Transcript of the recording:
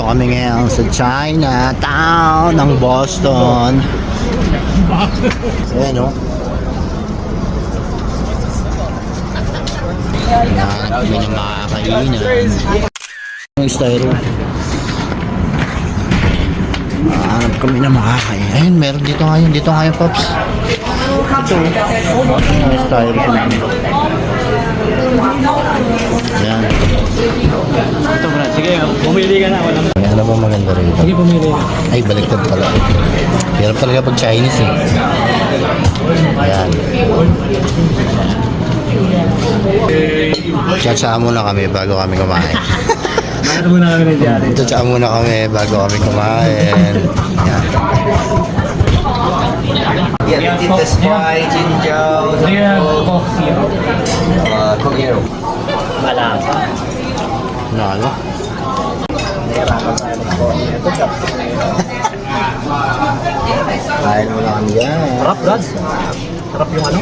Nandito kami ngayon sa Chinatown ng Boston. Ayan o. Yan, kami na makakainan. Yung styro. Hanap kami na makakain. Ayun, meron dito ngayon. Dito ngayon, Pops. Ito. Yung styro sila. Ayan. Ito bro, sige, pumili ka na. Ay, ano ba maganda rito? Sige, pumili ka. Ay, baliktad pala. Hirap talaga pag Chinese eh. Ayan. Tsatsaan muna kami bago kami kumain. Bakit muna kami nandiyan? Tsatsaan muna kami bago kami kumain. Ayan. Yeah, we did the spy, Jinjiao, Sige, Coke Zero. Coke Hero. Malasa. Ano? Kain mo na kami yan. Sarap, Brad. Sarap yung ano?